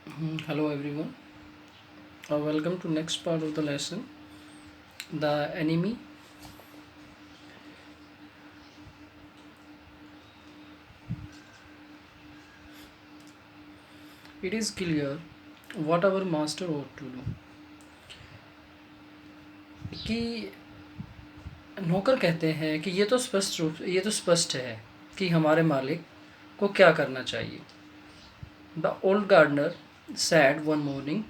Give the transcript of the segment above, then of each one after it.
Hello everyone. Welcome to next part of the lesson. The enemy. It is clear what our master ought to do. कि नौकर कहते हैं कि ये तो स्पष्ट है कि हमारे मालिक को क्या करना चाहिए. The old gardener said one morning.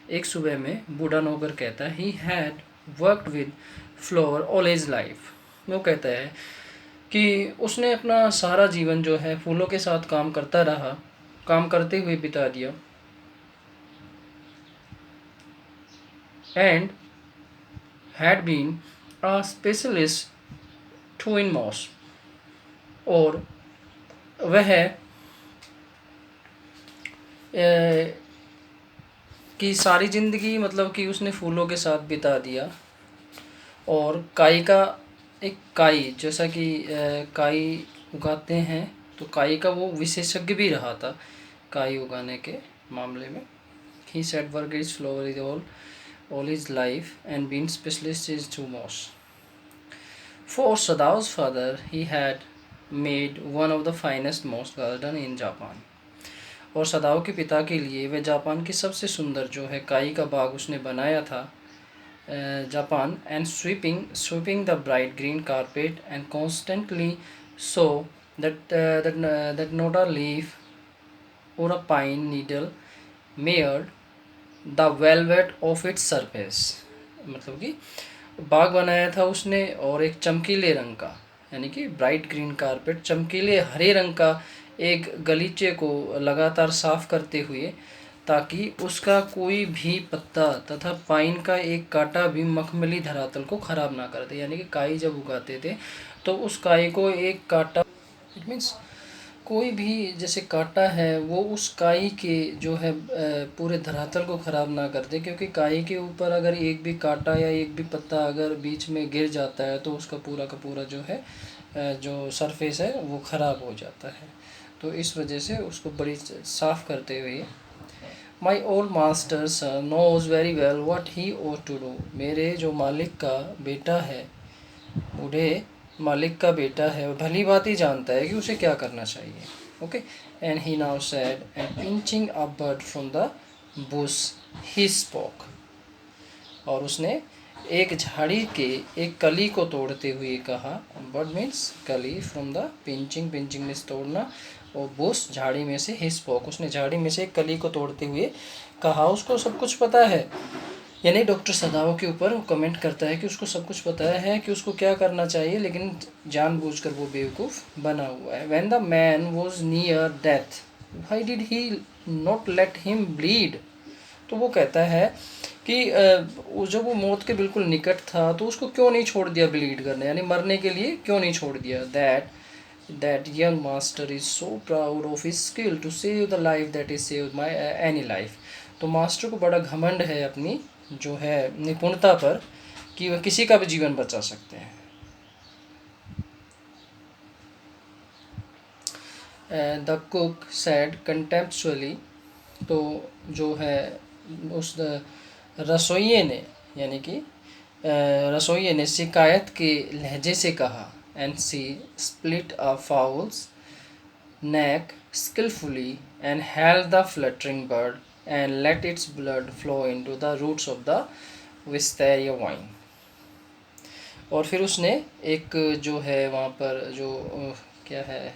एक सुबह में बूढ़ा नौकर कहता है he had worked with flower all his life. वो कहता है कि उसने अपना सारा जीवन जो है फूलों के साथ काम करता रहा, काम करते हुए बिता दिया. And had been a specialist too in moss. और वह कि सारी ज़िंदगी मतलब कि उसने फूलों के साथ बिता दिया. और काई का एक काई जैसा कि काई उगाते हैं, तो काई का वो विशेषज्ञ भी रहा था काई उगाने के मामले में. He set work is flower is all his life and been specialist is to moss. For Sadao's father, he had made one of the finest moss garden in Japan. और सदाओ के पिता के लिए वह जापान की सबसे सुंदर जो है काई का बाग उसने बनाया था Japan. And sweeping the bright green carpet and constantly so that not a leaf or a pine needle marred the velvet of its surface. मतलब कि बाग बनाया था उसने और एक चमकीले रंग का, यानी कि ब्राइट ग्रीन कारपेट, चमकीले हरे रंग का एक गलीचे को लगातार साफ करते हुए, ताकि उसका कोई भी पत्ता तथा पाइन का एक कांटा भी मखमली धरातल को ख़राब ना कर दे. यानी कि काई जब उगाते थे तो उस काई को एक कांटा, इट मीन्स कोई भी जैसे कांटा है वो उस काई के जो है पूरे धरातल को ख़राब ना कर दे. क्योंकि काई के ऊपर अगर एक भी कांटा या एक भी पत्ता अगर बीच में गिर जाता है तो उसका पूरा का पूरा जो है जो सरफेस है वो ख़राब हो जाता है. तो इस वजह से उसको बड़ी साफ़ करते हुए, my old master sir knows very well what he ought to do. मेरे जो मालिक का बेटा है, बूढ़े मालिक का बेटा है, भली बात ही जानता है कि उसे क्या करना चाहिए. Okay. And he now said and pinching a bird from the Bush he spoke. और उसने एक झाड़ी के एक कली को तोड़ते हुए कहा. बर्ड मीन्स कली, फ्रॉम द पिंचिंग मीन्स तोड़ना, और बुश झाड़ी में से ही स्पोक, उसने झाड़ी में से एक कली को तोड़ते हुए कहा. उसको सब कुछ पता है, यानी डॉक्टर सदाओ के ऊपर वो कमेंट करता है कि उसको सब कुछ पता है कि उसको क्या करना चाहिए, लेकिन जानबूझकर वो बेवकूफ़ बना हुआ है. When the man was near death why did he not let him bleed. तो वो कहता है कि जब वो मौत के बिल्कुल निकट था तो उसको क्यों नहीं छोड़ दिया ब्लीड करने, यानी मरने के लिए क्यों नहीं छोड़ दिया. That young master is so proud of his skill to save the life that is save my any life. तो मास्टर को बड़ा घमंड है अपनी जो है निपुणता पर कि वह किसी का भी जीवन बचा सकते हैं. The cook said contemptuously. तो जो है उस रसोइये ने, यानी कि रसोइये ने शिकायत के लहजे से कहा. And she split a fowl's neck skillfully and held the fluttering bird and let its blood flow into the roots of the wisteria vine. और फिर उसने एक जो है वहाँ पर जो क्या है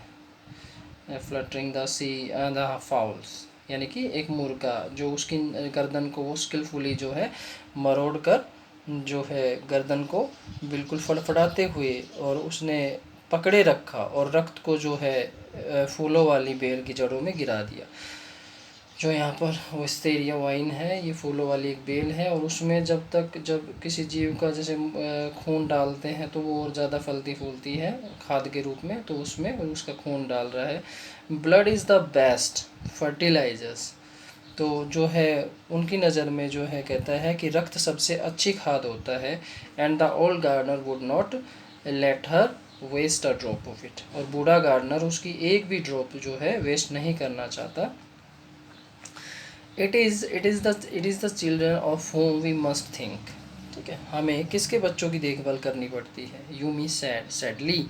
fluttering the see the fowls, यानी कि एक मुर्गा जो उसकी गर्दन को वो स्किलफुली जो है मरोड़ कर जो है गर्दन को बिल्कुल फड़फड़ाते हुए और उसने पकड़े रखा और रक्त को जो है फूलों वाली बेल की जड़ों में गिरा दिया. जो यहाँ पर विस्तेरिया वाइन है, ये फूलों वाली एक बेल है, और उसमें जब किसी जीव का जैसे खून डालते हैं तो वो और ज़्यादा फलती फूलती है खाद के रूप में, तो उसमें उसका खून डाल रहा है. Blood is the best fertilisers. तो जो है उनकी नज़र में जो है कहता है कि रक्त सबसे अच्छी खाद होता है. And the old gardener would not let her waste a drop of it. और बूढ़ा गार्डनर उसकी एक भी ड्रॉप जो है वेस्ट नहीं करना चाहता. It is the children of home we must think. ठीक है, हमें किसके बच्चों की देखभाल करनी पड़ती है? यूमी सैडली,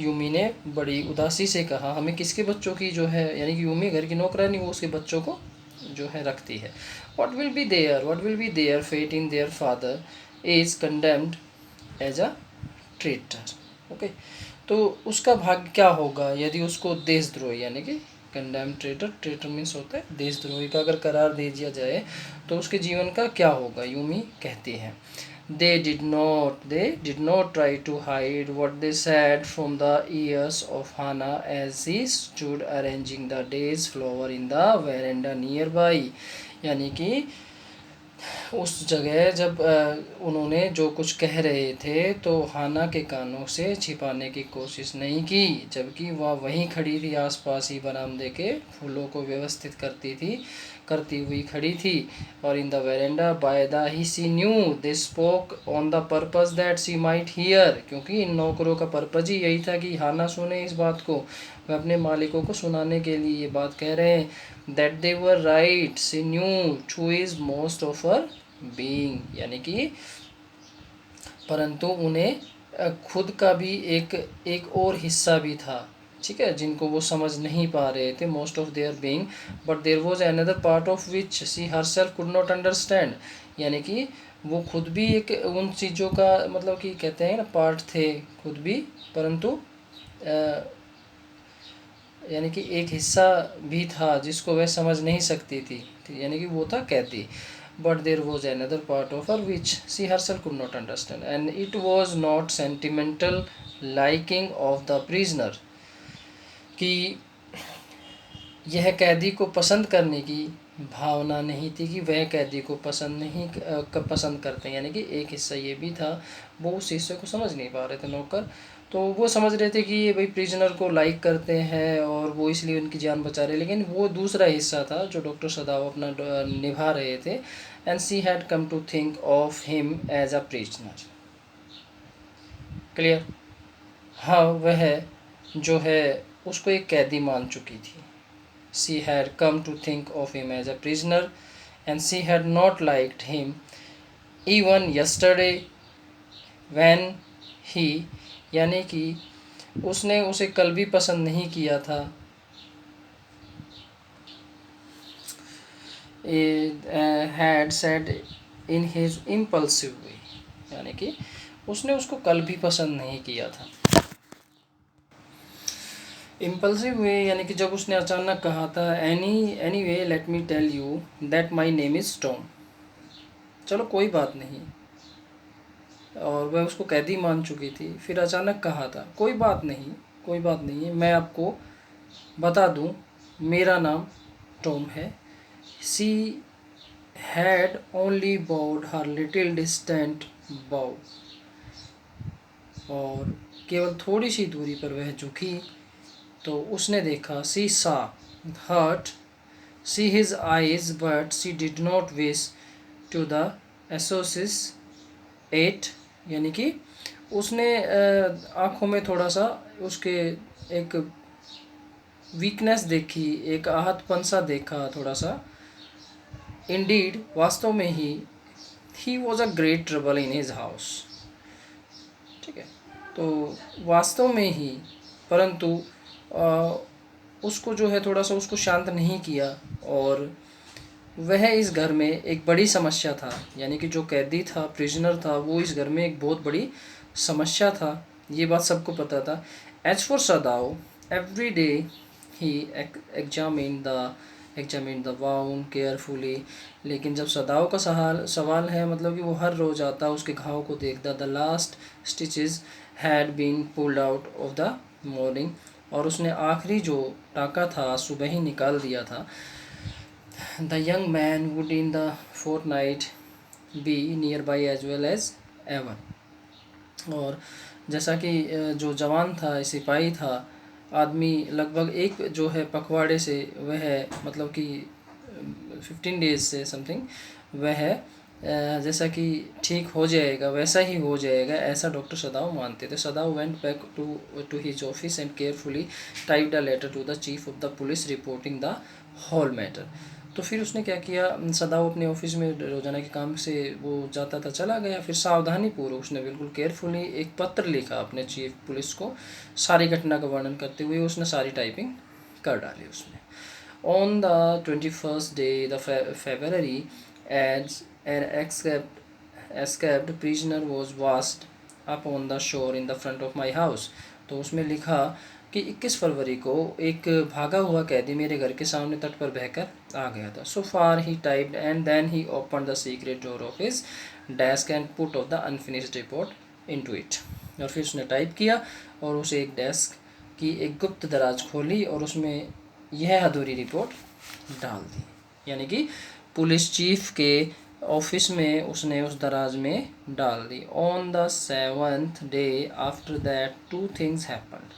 यूमी ने बड़ी उदासी से कहा, हमें किसके बच्चों की जो है, यानी कि यूमी घर की नौकरानी, वो उसके बच्चों को जो है रखती है। What will be their fate in their father is condemned as a traitor. Okay, तो उसका भाग्य क्या होगा यदि उसको देशद्रोही, यानी कि कंडेम ट्रेटर मीन्स होता है देशद्रोही का अगर करार दे दिया जाए तो उसके जीवन का क्या होगा? यूमी कहती हैं, they did not try to hide what they said from the ears of Hannah as she stood arranging the day's flower in the veranda nearby। यानी कि उस जगह जब उन्होंने जो कुछ कह रहे थे तो हाना के कानों से छिपाने की कोशिश नहीं की, जबकि वह वहीं खड़ी थी, आसपास ही बरामदे के फूलों को व्यवस्थित करती हुई खड़ी थी। और in the veranda by the he she knew they spoke on the purpose that she might hear, क्योंकि इन नौकरों का पर्पज ही यही था कि हाना सुने इस बात को, वह अपने मालिकों को सुनाने के लिए ये बात कह रहे हैं। That they were right she knew who is most of her being, यानी कि परंतु उन्हें खुद का भी एक और हिस्सा भी था, ठीक है, जिनको वो समझ नहीं पा रहे थे, most of their being, but there was another part of which she herself could not understand, यानी कि वो खुद भी एक उन चीज़ों का मतलब कि कहते हैं ना पार्ट थे खुद भी, परंतु यानी कि एक हिस्सा भी था जिसको वह समझ नहीं सकती थी, यानी कि वो था कहती। But there was another part of her which she herself could not understand and it was not sentimental liking of the prisoner, कि यह कैदी को पसंद करने की भावना नहीं थी कि वह कैदी को पसंद करते हैं, यानी कि एक हिस्सा ये भी था, वो उस हिस्से को समझ नहीं पा रहे थे नौकर, तो वो समझ रहे थे कि ये भाई प्रिजनर को लाइक करते हैं और वो इसलिए उनकी जान बचा रहे, लेकिन वो दूसरा हिस्सा था जो डॉक्टर सदाव अपना निभा रहे थे। And she had come to think of him as a prisoner. Clear? हाँ, वह जो है उसको एक कैदी मान चुकी थी। She had come to think of him as a prisoner and she had not liked him even yesterday when he, यानी कि उसने उसे कल भी पसंद नहीं किया था, had said in his impulsive way, यानी कि उसने उसको कल भी पसंद नहीं किया था। इम्पल्सिव वे यानी कि जब उसने अचानक कहा था, anyway let me tell you that my name is Tom, चलो कोई बात नहीं, और वह उसको कैदी मान चुकी थी, फिर अचानक कहा था कोई बात नहीं है, मैं आपको बता दूं मेरा नाम टॉम है। She had only bowed her little distant बाउ, और केवल थोड़ी सी दूरी पर वह झुकी तो उसने देखा, she saw hurt she his eyes but she did not wish to the associate, यानी कि उसने आँखों में थोड़ा सा उसके एक वीकनेस देखी, एक आहतपन सा देखा थोड़ा सा। इंडीड, वास्तव में ही was a great trouble in his house, ठीक है, तो वास्तव में ही, परंतु उसको जो है थोड़ा सा उसको शांत नहीं किया, और वह इस घर में एक बड़ी समस्या था, यानी कि जो कैदी था, प्रिजनर था, वो इस घर में एक बहुत बड़ी समस्या था, ये बात सबको पता था। As for Sadao every day he examine the wound carefully, लेकिन जब सदाव का सवाल है मतलब कि वो हर रोज़ आता उसके घाव को देखता। The last stitches had been pulled out of the morning, और उसने आखिरी जो टाका था सुबह ही निकाल दिया था। The young man would in the fortnight be near by as well as ever, और जैसा कि जो जवान था, सिपाही था, आदमी लगभग एक जो है पखवाड़े से वह मतलब कि 15 डेज से समथिंग वह जैसा कि ठीक हो जाएगा वैसा ही हो जाएगा, ऐसा डॉक्टर सदाव मानते थे। Sadao went back to his office and carefully typed a letter to the chief of the police reporting the whole matter. तो फिर उसने क्या किया, सदाव अपने ऑफिस में रोज़ाना के काम से वो जाता था, चला गया। फिर सावधानी पूर्वक उसने बिल्कुल केयरफुली एक पत्र लिखा अपने चीफ पुलिस को, सारी घटना का वर्णन करते हुए उसने सारी टाइपिंग कर डाली उसने। On the 21st day the February, as an escaped prisoner was washed up on the shore in the front of my house। तो उसमें लिखा कि 21 फरवरी को एक भागा हुआ कैदी मेरे घर के सामने तट पर बहकर आ गया था। So far he typed and then he open the secret door of his desk and put off the unfinished report into it. और फिर उसने टाइप किया और उसे एक डेस्क की एक गुप्त दराज खोली और उसमें यह अधूरी रिपोर्ट डाल दी। यानी कि पुलिस चीफ के ऑफिस में उसने उस दराज में डाल दी। On the 7th day after that 2 things happened.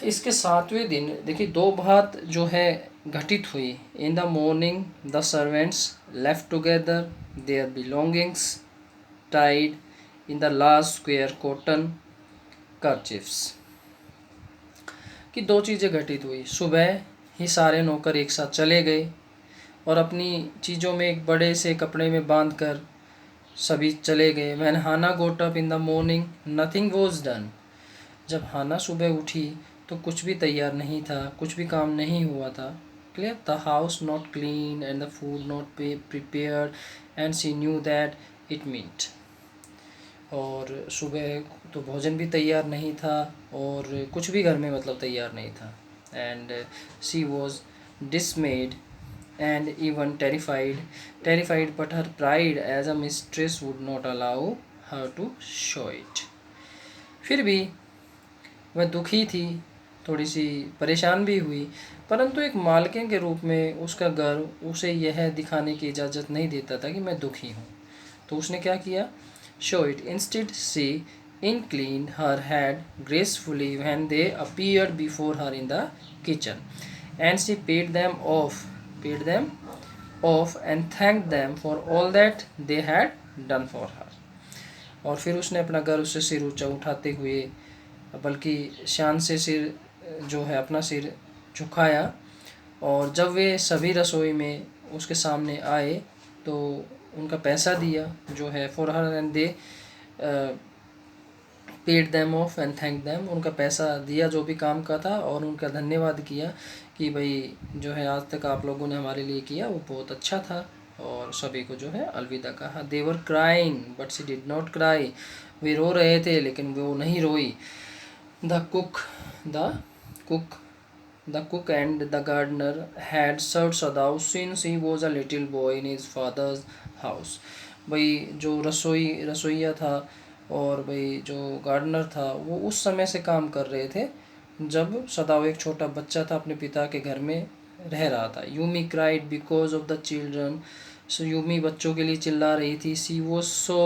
इसके 7वें दिन देखिए 2 बात जो है घटित हुई। In the morning the servants left together their belongings tied in the large square cotton kerchiefs. कि 2 चीज़ें घटित हुई। सुबह ही सारे नौकर एक साथ चले गए और अपनी चीज़ों में एक बड़े से कपड़े में बांध कर सभी चले गए। When Hana got up in the morning nothing was done. जब हाना सुबह उठी तो कुछ भी तैयार नहीं था, कुछ भी काम नहीं हुआ था। Clear. The house not clean and the food not prepared and she knew that it meet. और सुबह तो भोजन भी तैयार नहीं था और कुछ भी घर में मतलब तैयार नहीं था। And she was डिसमेड and even terrified, but her pride as a mistress would not allow her to show it। फिर भी वह दुखी थी, थोड़ी सी परेशान भी हुई, परंतु एक मालकिन के रूप में उसका गर्व उसे यह दिखाने की इजाज़त नहीं देता था कि मैं दुखी हूँ। तो उसने क्या किया, show it। Instead she inclined her head gracefully when they appeared before her in the kitchen, and she paid them off and thanked them for all that they had done for her। और फिर उसने अपना गर्व से सिर ऊंचा उठाते हुए, बल्कि शान से सिर जो है अपना सिर झुकाया, और जब वे सभी रसोई में उसके सामने आए तो उनका पैसा दिया जो है for her, and they paid them of and thank them. उनका पैसा दिया जो भी काम का था और उनका धन्यवाद किया कि भाई जो है आज तक आप लोगों ने हमारे लिए किया वो बहुत अच्छा था, और सभी को जो है अलविदा कहा। They were crying but she did not cry. वे रो रहे थे लेकिन वो नहीं रोई। The cook and the gardener had served Sadao since he was a little boy in his father's house. भाई जो रसोइया था और भाई जो गार्डनर था वो उस समय से काम कर रहे थे जब सदाव एक छोटा बच्चा था, अपने पिता के घर में रह रहा था। Yumi cried because of the children. So Yumi बच्चों के लिए चिल्ला रही थी। She was so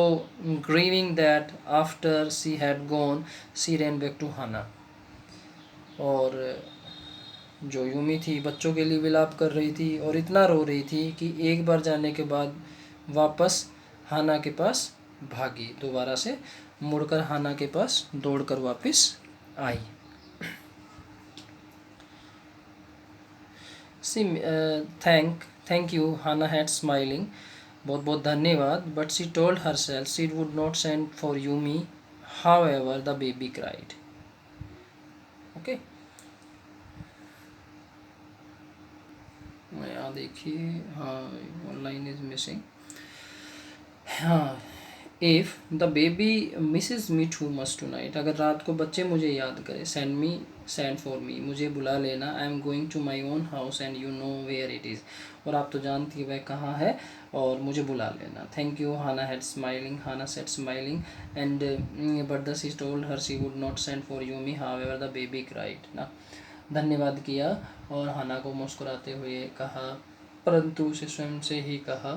grieving that after she had gone she ran back to Hana. और जो यूमी थी बच्चों के लिए विलाप कर रही थी और इतना रो रही थी कि एक बार जाने के बाद वापस हाना के पास भागी, दोबारा से मुड़कर हाना के पास दौड़कर वापस आई। She thank you Hana had smiling. बहुत बहुत धन्यवाद। But she told herself she would not send for Yumi however the baby cried. Okay, यहाँ देखिए, हाँ ऑनलाइन इज मिसिंग। हाँ, if the baby misses me too much tonight. अगर रात को बच्चे मुझे याद करें, सेंड फॉर मी, मुझे बुला लेना। I am going to my own house and you know where it is. और आप तो जानती है वह कहाँ है और मुझे बुला लेना। Thank you Hana had smiling, Hana said smiling and but the she told her she would not send for you me however the baby cried ना। धन्यवाद किया और हाना को मुस्कुराते हुए कहा, परंतु उसे स्वयं से ही कहा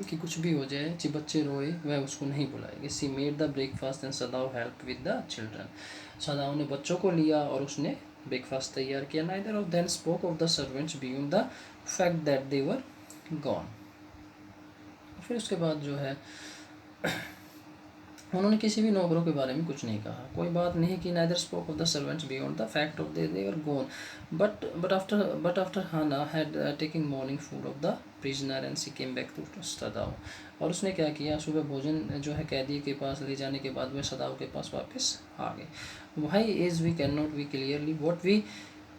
कि कुछ भी हो जाए, कि बच्चे रोए, वह उसको नहीं बुलाएगी। She made the breakfast and Sadao help with the children. Sadao ने बच्चों को लिया और उसने ब्रेकफास्ट तैयार किया। Neither of them spoke of the servants beyond the fact that they were gone. फिर उसके बाद जो है उन्होंने किसी भी नौकरों के बारे में कुछ नहीं कहा, कोई बात नहीं की। Neither spoke of the servants beyond the fact of they were gone but after Hana had taking morning food of the prisoner and she came back to Sadao. और उसने क्या किया, सुबह भोजन जो है कैदी के पास ले जाने के बाद वह सदाओ के पास वापस आ गए। Why is we can not we clearly what we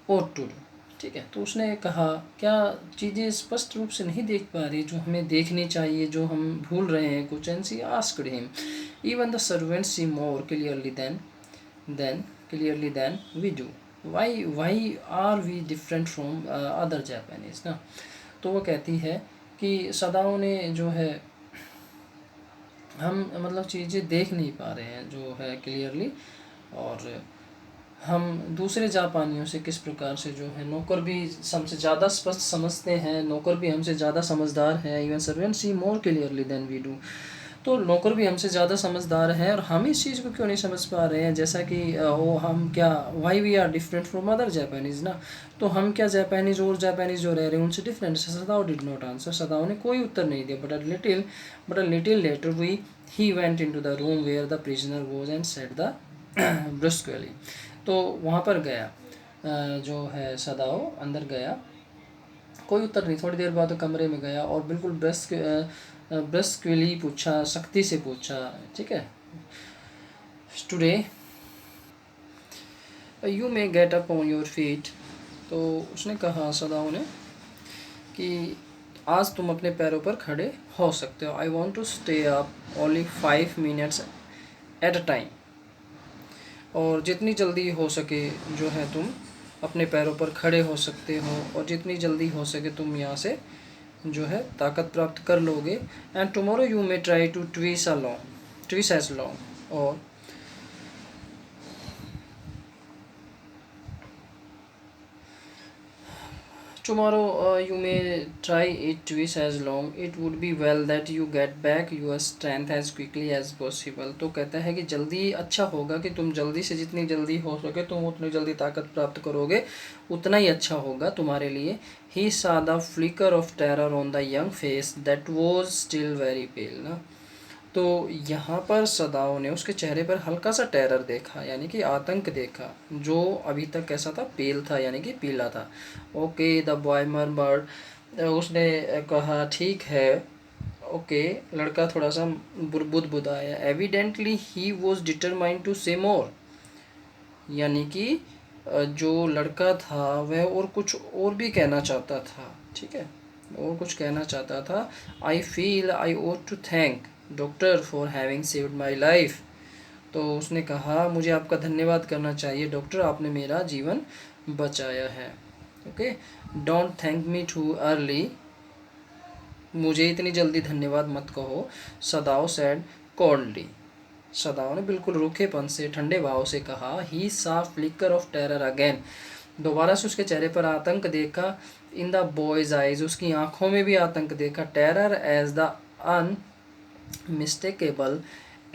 ought to do. ठीक है, तो उसने कहा क्या चीज़ें स्पष्ट रूप से नहीं देख पा रही जो हमें देखनी चाहिए, जो हम भूल रहे हैं कुछ। And she asked him even the servants see more clearly than we do. Why are we different from other Japanese ना। तो वो कहती है कि सदाओं ने जो है हम मतलब चीज़ें देख नहीं पा रहे हैं जो है क्लियरली, और हम दूसरे जापानियों से किस प्रकार से जो है, नौकर भी हमसे ज़्यादा स्पष्ट समझते हैं, नौकर भी हमसे ज़्यादा समझदार हैं। Even servant see more clearly than we do. तो नौकर भी हमसे ज़्यादा समझदार हैं और हम इस चीज़ को क्यों नहीं समझ पा रहे हैं, जैसा कि वो हम क्या why we are different from other Japanese ना। तो हम क्या जापानीज़ और जापानीज़ जो रह रहे हैं उनसे different. Sadao did not answer, Sadao ने कोई उत्तर नहीं दिया। But a little later he went into the room where the prisoner was and said the brusquely. तो वहाँ पर गया जो है सदाओ अंदर गया, कोई उत्तर नहीं। थोड़ी देर बाद कमरे में गया और बिल्कुल ब्रस्क्विली पूछा, सख्ती से पूछा, ठीक है, today you may get up on your feet. तो उसने कहा सदाओं ने कि आज तुम अपने पैरों पर खड़े हो सकते हो। I want to stay up only 5 minutes at a time. और जितनी जल्दी हो सके जो है तुम अपने पैरों पर खड़े हो सकते हो, और जितनी जल्दी हो सके तुम यहाँ से जो है ताकत प्राप्त कर लोगे। And tomorrow you may try to twice as long. और tomorrow you may try it twice as long. It would be well that you get back your strength as quickly as possible. तो कहता है कि जल्दी अच्छा होगा कि तुम जल्दी से जितनी जल्दी हो सके तुम उतनी जल्दी ताकत प्राप्त करोगे, उतना ही अच्छा होगा तुम्हारे लिए। He saw the flicker of terror on the young face that was still very pale ना। तो यहाँ पर सदाओं ने उसके चेहरे पर हल्का सा टेरर देखा, यानी कि आतंक देखा, जो अभी तक कैसा था, पेल था, यानी कि पीला था। ओके द बॉय मर्मर्ड, उसने कहा ठीक है। ओके, लड़का थोड़ा सा बुदबुदाया। Evidently he was determined to say more, यानी कि जो लड़का था वह और कुछ और भी कहना चाहता था, ठीक है, और कुछ कहना चाहता था। I feel I ought to thank doctor for having saved my life. तो उसने कहा मुझे आपका धन्यवाद करना चाहिए डॉक्टर, आपने मेरा जीवन बचाया है। Okay, don't thank me too early, मुझे इतनी जल्दी धन्यवाद मत कहो। सदाओ सैड कोल्डली, सदाओ ने बिल्कुल रूखेपन से, ठंडे भाव से कहा। ही सा फ्लिकर ऑफ टेरर अगेन, दोबारा से उसके चेहरे पर आतंक देखा। इन द बॉयज आइज, उसकी आंखों में भी आतंक देखा। Terror as the unmistakable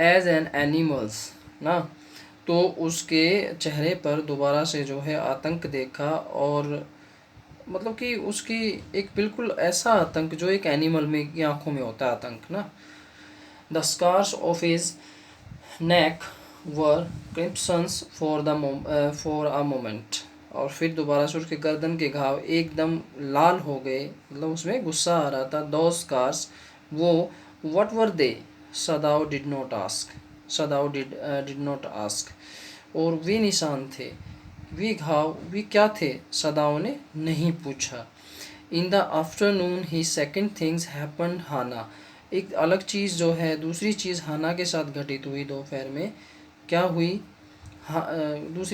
as an animal's ना। तो उसके चेहरे पर दोबारा से जो है आतंक देखा, और मतलब कि उसकी एक बिल्कुल ऐसा आतंक जो एक एनिमल में की आंखों में होता है आतंक ना। The scars of his neck were crimsons for a moment। और फिर दोबारा से उसके गर्दन के घाव एकदम लाल हो गए, मतलब उसमें गुस्सा आ रहा था। those scars, वो what were they? Sadao did not ask, Sadao did not ask। और वे निशान थे, वे घाव, वे क्या थे, सदाओ ने नहीं पूछा। In the afternoon he second things happened Hana, एक अलग चीज़ जो है, दूसरी चीज़ हाना के साथ घटित हुई दोपहर में। क्या हुई? दूसरी